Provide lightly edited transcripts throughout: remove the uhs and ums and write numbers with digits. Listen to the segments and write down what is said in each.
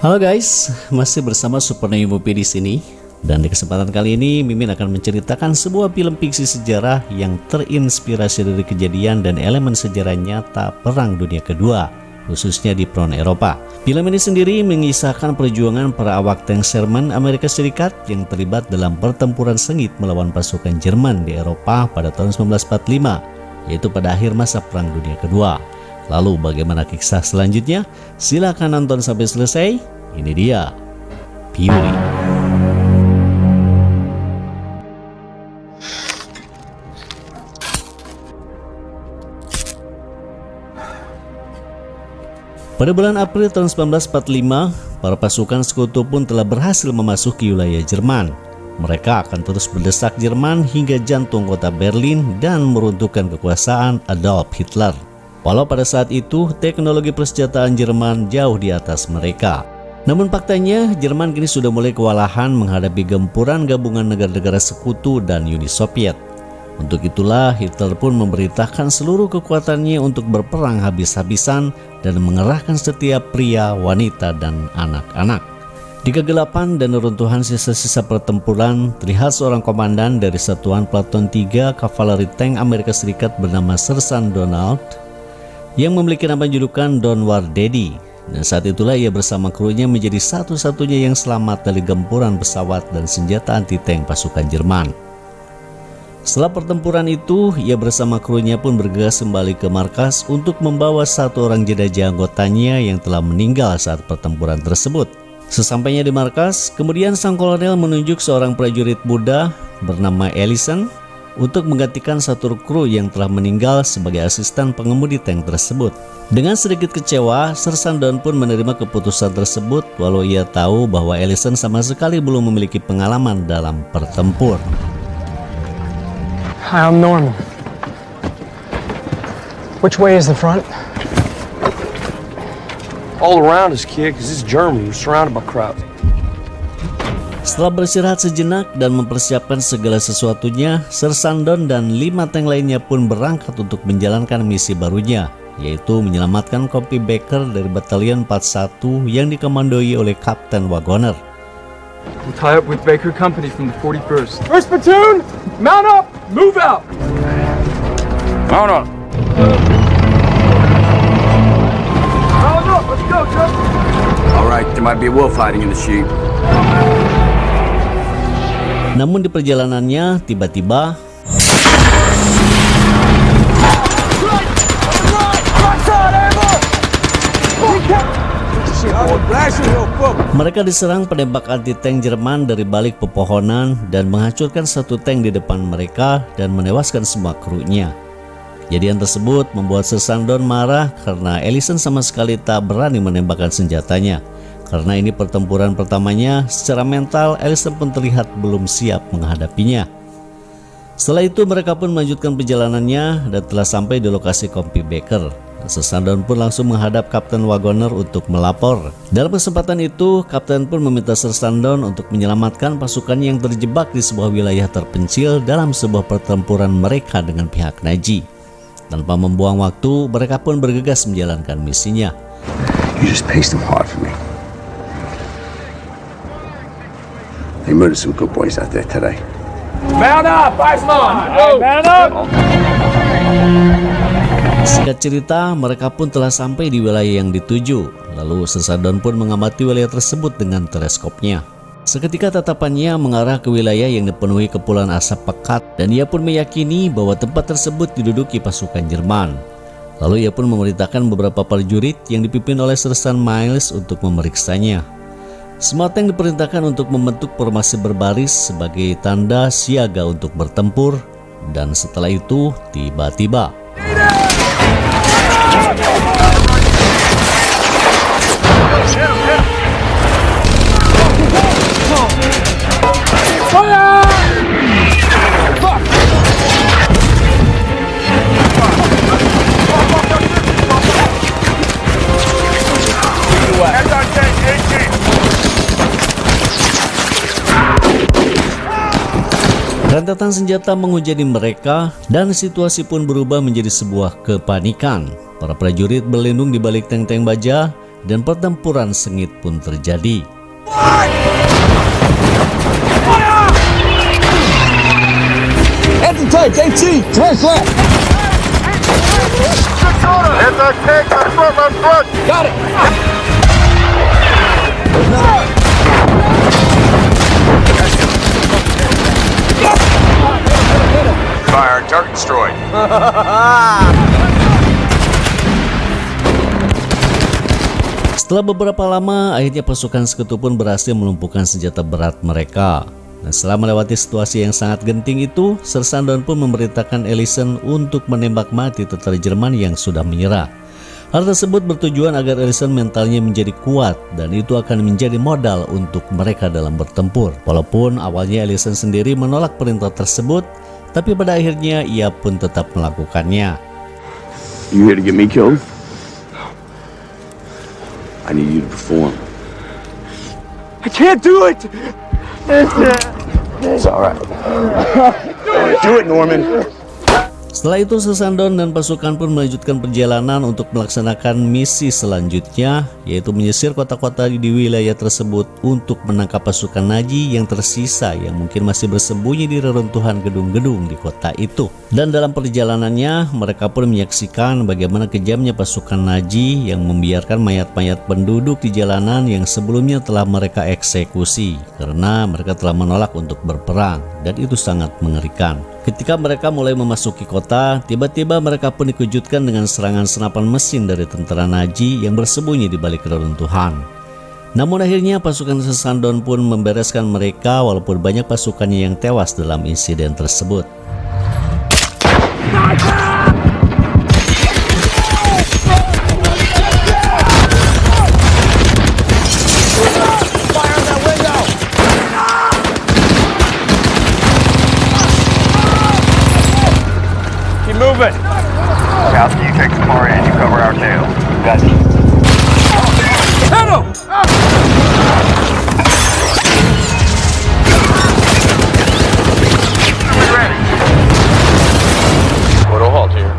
Halo guys, masih bersama Supernova Movie di sini. Dan di kesempatan kali ini Mimin akan menceritakan sebuah film fiksi sejarah yang terinspirasi dari kejadian dan elemen sejarah nyata Perang Dunia Kedua, khususnya di front Eropa. Film ini sendiri mengisahkan perjuangan para awak tank Sherman Amerika Serikat yang terlibat dalam pertempuran sengit melawan pasukan Jerman di Eropa pada tahun 1945, yaitu pada akhir masa Perang Dunia Kedua. Lalu bagaimana kisah selanjutnya? Silahkan nonton sampai selesai. Ini dia Fury. Pada bulan April tahun 1945, para pasukan sekutu pun telah berhasil memasuki wilayah Jerman. Mereka akan terus berdesak Jerman hingga jantung kota Berlin dan meruntuhkan kekuasaan Adolf Hitler. Walau pada saat itu teknologi persenjataan Jerman jauh di atas mereka. Namun faktanya Jerman kini sudah mulai kewalahan menghadapi gempuran gabungan negara-negara sekutu dan Uni Soviet. Untuk itulah Hitler pun memerintahkan seluruh kekuatannya untuk berperang habis-habisan dan mengerahkan setiap pria, wanita, dan anak-anak. Di kegelapan dan neruntuhan sisa-sisa pertempuran, terlihat seorang komandan dari Satuan Platon 3 Kavaleri Tank Amerika Serikat bernama Sersan Donald yang memiliki nama julukan Don War Daddy. Dan saat itulah ia bersama krunya menjadi satu-satunya yang selamat dari gempuran pesawat dan senjata anti-tank pasukan Jerman. Setelah pertempuran itu, ia bersama krunya pun bergegas kembali ke markas untuk membawa satu orang jenazah anggotanya yang telah meninggal saat pertempuran tersebut. Sesampainya di markas, kemudian sang kolonel menunjuk seorang prajurit muda bernama Ellison untuk menggantikan satu kru yang telah meninggal sebagai asisten pengemudi tank tersebut. Dengan sedikit kecewa, Sersan Don pun menerima keputusan tersebut walau ia tahu bahwa Ellison sama sekali belum memiliki pengalaman dalam bertempur. Hi, I'm Norman. Which way is the front? All around us, kid, because it's Germany. We're surrounded by crowds. Setelah beristirahat sejenak dan mempersiapkan segala sesuatunya, Sersan Don dan 5 tank lainnya pun berangkat untuk menjalankan misi barunya, yaitu menyelamatkan Kompi Baker dari Batalion 41 yang dikomandoi oleh Kapten Wagoner. We'll tie up with Baker Company from the 41st. First platoon, mount up, move out. Mount up. Mount up, let's go, Chuck. All right, there might be a wolf hiding in the sheep. Namun di perjalanannya tiba-tiba mereka diserang penembak anti-tank Jerman dari balik pepohonan dan menghancurkan satu tank di depan mereka dan menewaskan semua krunya. Kejadian tersebut membuat Sersan Don marah karena Ellison sama sekali tak berani menembakkan senjatanya. Karena ini pertempuran pertamanya, secara mental Ellison pun terlihat belum siap menghadapinya. Setelah itu mereka pun melanjutkan perjalanannya dan telah sampai di lokasi Kompi Baker. Sersan Don pun langsung menghadap Kapten Wagoner untuk melapor. Dalam kesempatan itu, Kapten pun meminta Sersan Don untuk menyelamatkan pasukan yang terjebak di sebuah wilayah terpencil dalam sebuah pertempuran mereka dengan pihak Nazi. Tanpa membuang waktu, mereka pun bergegas menjalankan misinya. You just paced them hard for me. They murdered some good boys out there today. Mount up, Weissman. Mount up. Singkat cerita, mereka pun telah sampai di wilayah yang dituju. Lalu Sersan Don pun mengamati wilayah tersebut dengan teleskopnya. Seketika tatapannya mengarah ke wilayah yang dipenuhi kepulan asap pekat dan ia pun meyakini bahwa tempat tersebut diduduki pasukan Jerman. Lalu ia pun memerintahkan beberapa prajurit yang dipimpin oleh Sersan Miles untuk memeriksanya. Semua tank diperintahkan untuk membentuk formasi berbaris sebagai tanda siaga untuk bertempur, dan setelah itu tiba-tiba rentetan senjata menghujani mereka dan situasi pun berubah menjadi sebuah kepanikan. Para prajurit berlindung di balik tank-tank baja dan pertempuran sengit pun terjadi. Anti-tank, AT, turns left. Anti-tank on front. Got it. Fire, target destroyed. Setelah beberapa lama, akhirnya pasukan Sekutu pun berhasil melumpuhkan senjata berat mereka. Dan setelah melewati situasi yang sangat genting itu, Sir Sandon pun memerintahkan Ellison untuk menembak mati tentara Jerman yang sudah menyerah. Hal tersebut bertujuan agar Ellison mentalnya menjadi kuat dan itu akan menjadi modal untuk mereka dalam bertempur. Walaupun awalnya Ellison sendiri menolak perintah tersebut, tapi pada akhirnya ia pun tetap melakukannya. You here to get me killed? I need you to perform. I can't do it. It's all right. Do it, Norman. Setelah itu Sir Sandon dan pasukan pun melanjutkan perjalanan untuk melaksanakan misi selanjutnya, yaitu menyisir kota-kota di wilayah tersebut untuk menangkap pasukan Nazi yang tersisa yang mungkin masih bersembunyi di reruntuhan gedung-gedung di kota itu. Dan dalam perjalanannya mereka pun menyaksikan bagaimana kejamnya pasukan Nazi yang membiarkan mayat-mayat penduduk di jalanan yang sebelumnya telah mereka eksekusi karena mereka telah menolak untuk berperang, dan itu sangat mengerikan. Ketika mereka mulai memasuki kota, tiba-tiba mereka pun dikejutkan dengan serangan senapan mesin dari tentara Nazi yang bersembunyi di balik reruntuhan. Namun akhirnya pasukan Sir Sandon pun membereskan mereka walaupun banyak pasukannya yang tewas dalam insiden tersebut. Moving. Kowski, you take the far end. You cover our tail. Got you. Hit him! Ready. Auto halt here.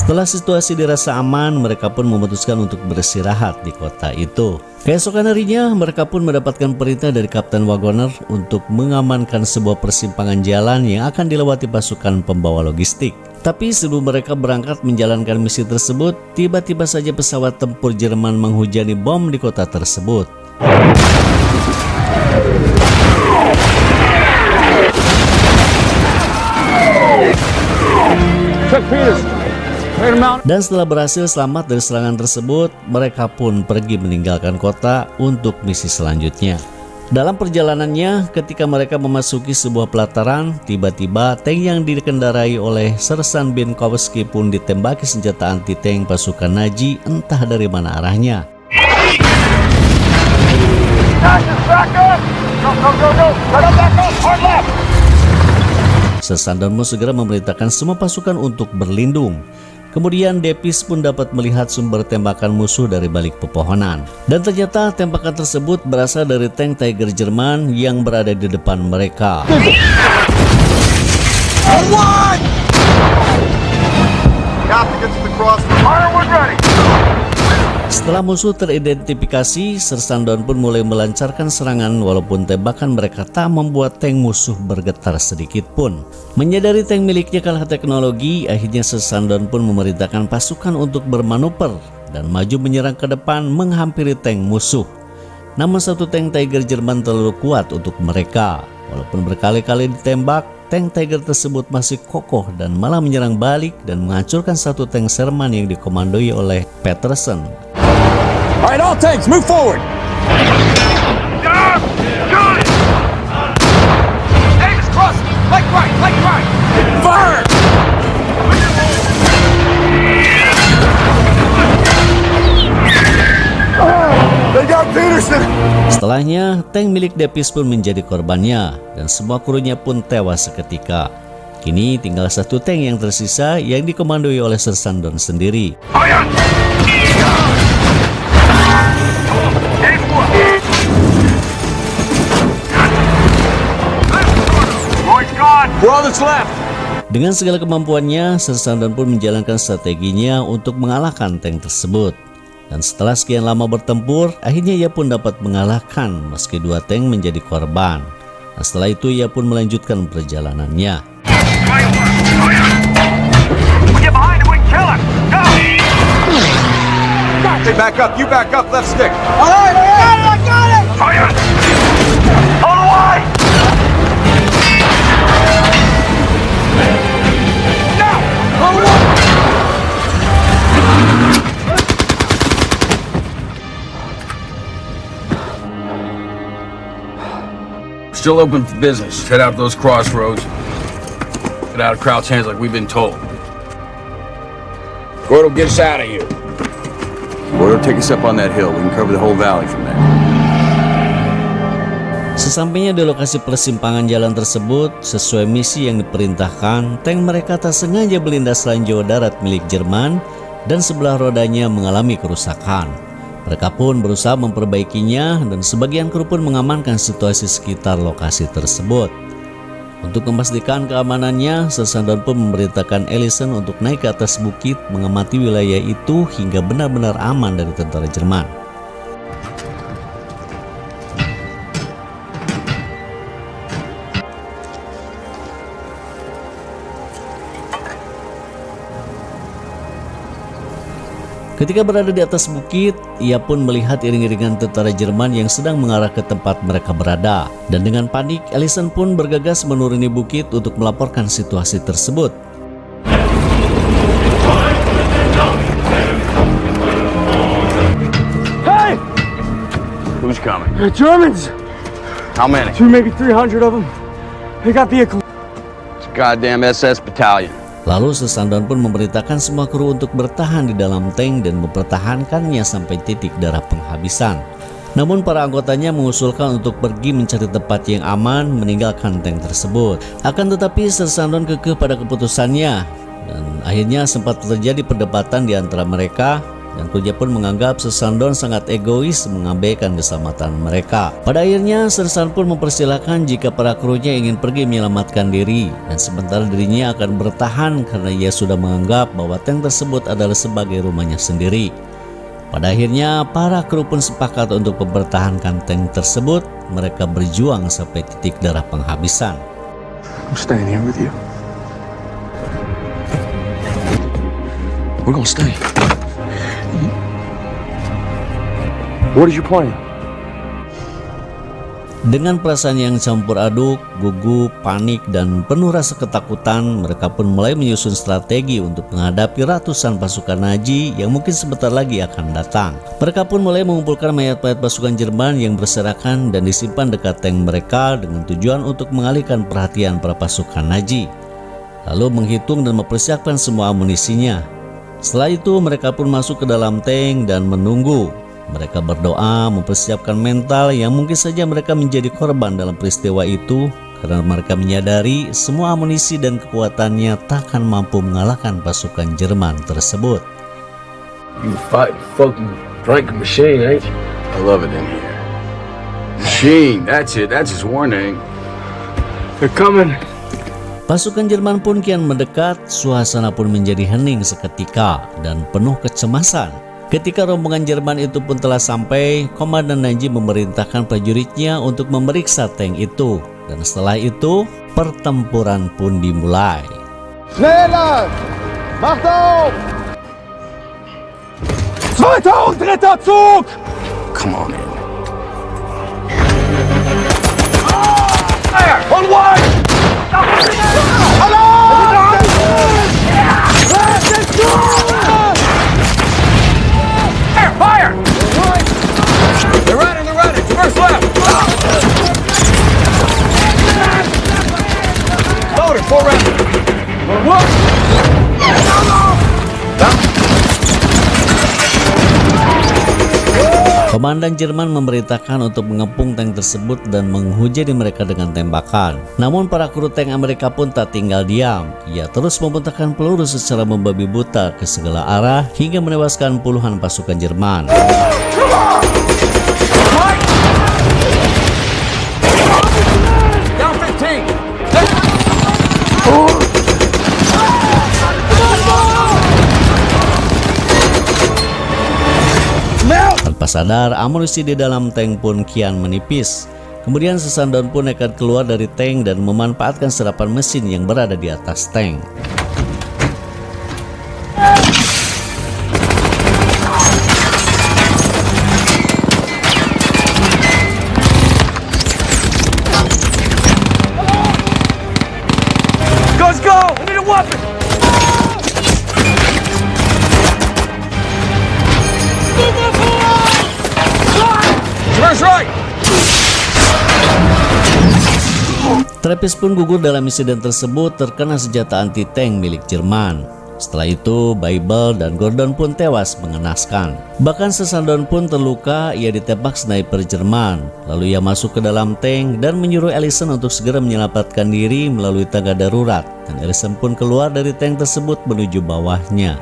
Setelah situasi dirasa aman, mereka pun memutuskan untuk beristirahat di kota itu. Keesokan harinya, mereka pun mendapatkan perintah dari Kapten Wagoner untuk mengamankan sebuah persimpangan jalan yang akan dilewati pasukan pembawa logistik. Tapi sebelum mereka berangkat menjalankan misi tersebut, tiba-tiba saja pesawat tempur Jerman menghujani bom di kota tersebut. Dan setelah berhasil selamat dari serangan tersebut, mereka pun pergi meninggalkan kota untuk misi selanjutnya. Dalam perjalanannya, ketika mereka memasuki sebuah pelataran, tiba-tiba tank yang dikendarai oleh Sersan Binkowski pun ditembaki senjata anti-tank pasukan Nazi entah dari mana arahnya. Sir Sandon segera memerintahkan semua pasukan untuk berlindung. Kemudian Depis pun dapat melihat sumber tembakan musuh dari balik pepohonan. Dan ternyata tembakan tersebut berasal dari tank Tiger Jerman yang berada di depan mereka. Setelah musuh teridentifikasi, Sir Sandon pun mulai melancarkan serangan walaupun tembakan mereka tak membuat tank musuh bergetar sedikit pun. Menyadari tank miliknya kalah teknologi, akhirnya Sir Sandon pun memerintahkan pasukan untuk bermanuver dan maju menyerang ke depan menghampiri tank musuh. Namun satu tank Tiger Jerman terlalu kuat untuk mereka. Walaupun berkali-kali ditembak, tank Tiger tersebut masih kokoh dan malah menyerang balik dan menghancurkan satu tank Sherman yang dikomandoi oleh Peterson. All right, all tanks, move forward. Tanks cross. Like right. Fire! They got Peterson. Setelahnya, tank milik Depis pun menjadi korbannya dan semua krunya pun tewas seketika. Kini tinggal satu tank yang tersisa yang dikomandoi oleh Sir Sandon sendiri. Dengan segala kemampuannya, Sir Sandon pun menjalankan strateginya untuk mengalahkan tank tersebut. Dan setelah sekian lama bertempur, akhirnya ia pun dapat mengalahkan meski 2 tank menjadi korban. Nah, setelah itu ia pun melanjutkan perjalanannya. We get behind him, we can kill him! Go! Hey, back up. You back up. Left stick. All right, I got it! Fire! Hold the line! Now! Hold the line! Still open for business. Head out those crossroads. Get out of Crouch hands like we've been told. Gordo, get us out of here. Gordo, take us up on that hill. We can cover the whole valley from there. Sesampainya di lokasi persimpangan jalan tersebut, sesuai misi yang diperintahkan, tank mereka tak sengaja melindas ranjau darat milik Jerman dan sebelah rodanya mengalami kerusakan. Mereka pun berusaha memperbaikinya dan sebagian kru pun mengamankan situasi sekitar lokasi tersebut. Untuk memastikan keamanannya, Sersandown pun memerintahkan Ellison untuk naik ke atas bukit mengamati wilayah itu hingga benar-benar aman dari tentara Jerman. Ketika berada di atas bukit, ia pun melihat iring-iringan tentara Jerman yang sedang mengarah ke tempat mereka berada. Dan dengan panik, Ellison pun bergegas menuruni bukit untuk melaporkan situasi tersebut. Hey! Who's coming? The Germans! How many? 2, maybe 300 of them. They got vehicles. It's a goddamn SS battalion. Lalu Sersandown pun memerintahkan semua kru untuk bertahan di dalam tank dan mempertahankannya sampai titik darah penghabisan. Namun para anggotanya mengusulkan untuk pergi mencari tempat yang aman meninggalkan tank tersebut. Akan tetapi Sersandown kekeh pada keputusannya dan akhirnya sempat terjadi perdebatan di antara mereka. Dan krunya pun menganggap Sersandown sangat egois mengabaikan keselamatan mereka. Pada akhirnya Sersandown pun mempersilahkan jika para krunya ingin pergi menyelamatkan diri, dan sementara dirinya akan bertahan karena ia sudah menganggap bahwa tank tersebut adalah sebagai rumahnya sendiri. Pada akhirnya para kru pun sepakat untuk mempertahankan tank tersebut. Mereka berjuang sampai titik darah penghabisan. I'm staying here with you. We're gonna stay. What is your plan? Dengan perasaan yang campur aduk, gugup, panik, dan penuh rasa ketakutan, mereka pun mulai menyusun strategi untuk menghadapi ratusan pasukan Nazi yang mungkin sebentar lagi akan datang. Mereka pun mulai mengumpulkan mayat-mayat pasukan Jerman yang berserakan dan disimpan dekat tank mereka dengan tujuan untuk mengalihkan perhatian para pasukan Nazi. Lalu menghitung dan mempersiapkan semua amunisinya. Setelah itu mereka pun masuk ke dalam tank dan menunggu. Mereka berdoa, mempersiapkan mental yang mungkin saja mereka menjadi korban dalam peristiwa itu karena mereka menyadari semua amunisi dan kekuatannya takkan mampu mengalahkan pasukan Jerman tersebut. You fighting fucking Frank machine, ain't you? I love it in here. Machine, that's it. That's his war name. They're coming. Pasukan Jerman pun kian mendekat, suasana pun menjadi hening seketika dan penuh kecemasan. Ketika rombongan Jerman itu pun telah sampai, Komandan Naji memerintahkan prajuritnya untuk memeriksa tank itu. Dan setelah itu, pertempuran pun dimulai. Schneller! Macht auf! Zweiter und dritter Zug! Come on in. Fire! On one! Fire! They're running! First left! Loader, 4 rounds! What? Komandan Jerman memerintahkan untuk mengepung tank tersebut dan menghujani mereka dengan tembakan. Namun para kru tank Amerika pun tak tinggal diam. Ia terus memuntahkan peluru secara membabi buta ke segala arah hingga menewaskan puluhan pasukan Jerman. Down 15! Tanpa sadar, amunisi di dalam tank pun kian menipis. Kemudian Sesandon pun nekat keluar dari tank dan memanfaatkan serapan mesin yang berada di atas tank. Guns go! I need a weapon! Traverse right! Trappist pun gugur dalam insiden tersebut terkena senjata anti-tank milik Jerman. Setelah itu, Bible dan Gordon pun tewas mengenaskan. Bahkan Sesandon pun terluka, ia ditembak sniper Jerman. Lalu ia masuk ke dalam tank dan menyuruh Ellison untuk segera menyelamatkan diri melalui tangga darurat. Dan Ellison pun keluar dari tank tersebut menuju bawahnya.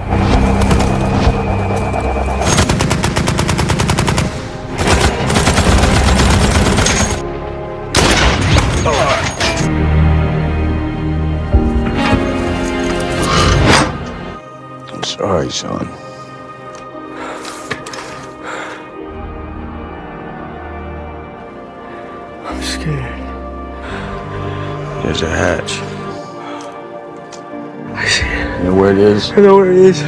Sorry, son. I'm scared. There's a hatch. I see it. You know where it is? I know where it is.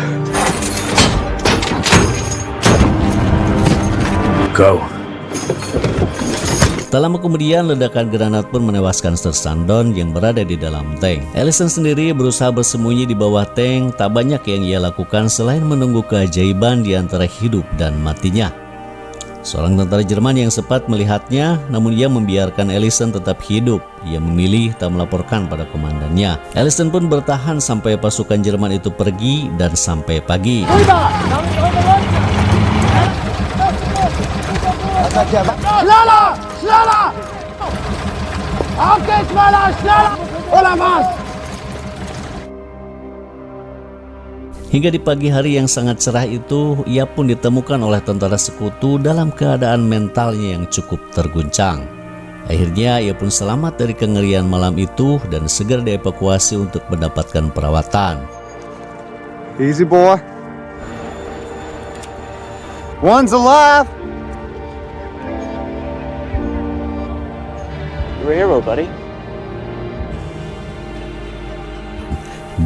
Go. Tak lama kemudian, ledakan granat pun menewaskan Sesandon yang berada di dalam tank. Ellison sendiri berusaha bersembunyi di bawah tank. Tak banyak yang ia lakukan selain menunggu keajaiban di antara hidup dan matinya. Seorang tentara Jerman yang sempat melihatnya, namun ia membiarkan Ellison tetap hidup. Ia memilih tak melaporkan pada komandannya. Ellison pun bertahan sampai pasukan Jerman itu pergi dan sampai pagi. Hingga di pagi hari yang sangat cerah itu, ia pun ditemukan oleh tentara sekutu dalam keadaan mentalnya yang cukup terguncang. Akhirnya ia pun selamat dari kengerian malam itu dan segera dievakuasi untuk mendapatkan perawatan. Easy, boy. One's alive. You're a hero, buddy.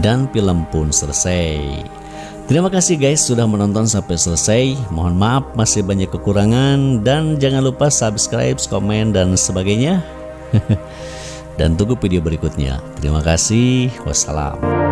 Dan film pun selesai. Terima kasih guys sudah menonton sampai selesai. Mohon maaf masih banyak kekurangan dan jangan lupa subscribe, komen dan sebagainya. Dan tunggu video berikutnya. Terima kasih. Wassalam.